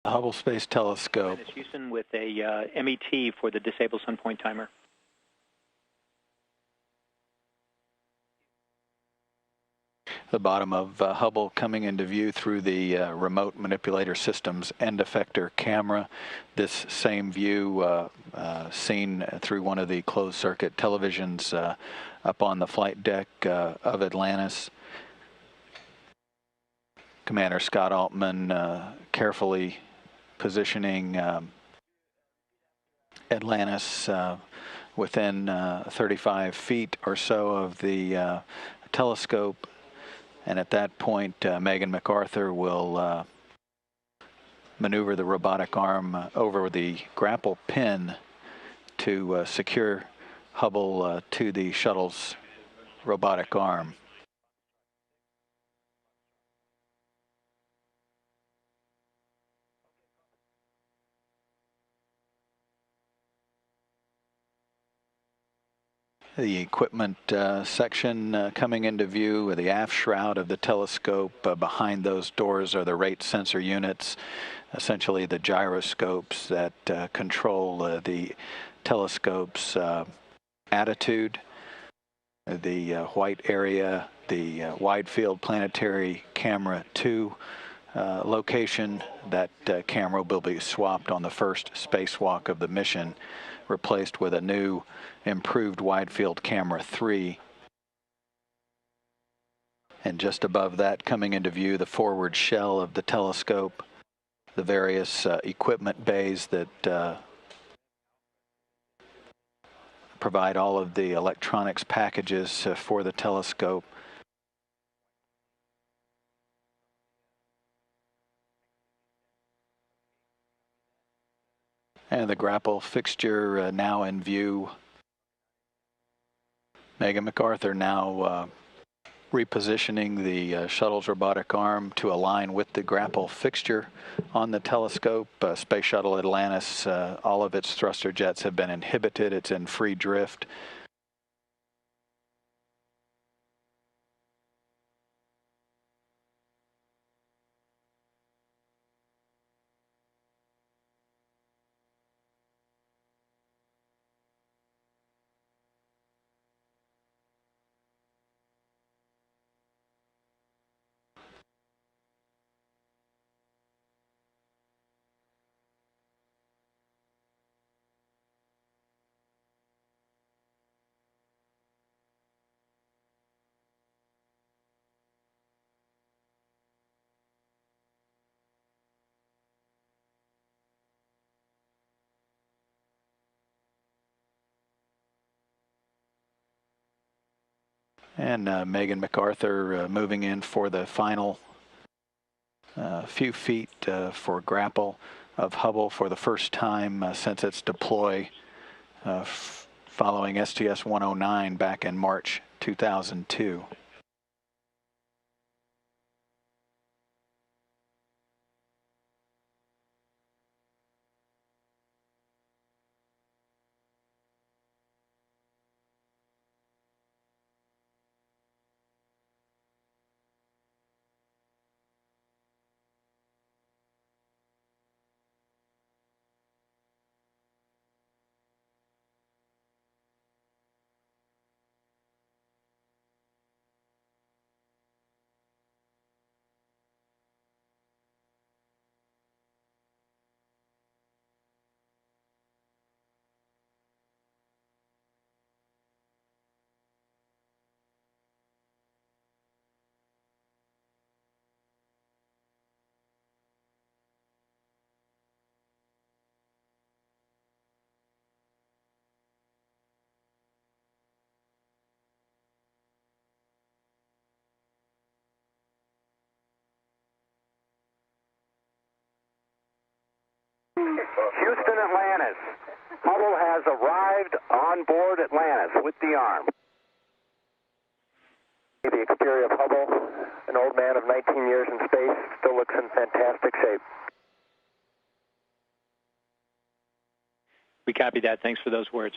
Hubble Space Telescope. Houston with a MET for the disabled sunpoint timer. The bottom of Hubble coming into view through the remote manipulator system's end effector camera. This same view seen through one of the closed circuit televisions up on the flight deck of Atlantis. Commander Scott Altman carefully positioning Atlantis within 35 feet or so of the telescope. And at that point, Megan MacArthur will maneuver the robotic arm over the grapple pin to secure Hubble to the shuttle's robotic arm. The equipment section coming into view, the aft shroud of the telescope. Behind those doors are the rate sensor units, essentially the gyroscopes that control the telescope's attitude. The white area, the wide field planetary camera 2 location. That camera will be swapped on the first spacewalk of the mission, replaced with a new improved wide field camera 3. And just above that, coming into view, the forward shell of the telescope, the various equipment bays that provide all of the electronics packages for the telescope. And the grapple fixture now in view. Megan MacArthur now repositioning the shuttle's robotic arm to align with the grapple fixture on the telescope. Space Shuttle Atlantis, all of its thruster jets have been inhibited. It's in free drift. And Megan MacArthur moving in for the final few feet for grapple of Hubble for the first time since its deploy following STS 109 back in March 2002. Houston, Atlantis. Hubble has arrived on board Atlantis with the arm. The exterior of Hubble, an old man of 19 years in space, still looks in fantastic shape. We copy that. Thanks for those words.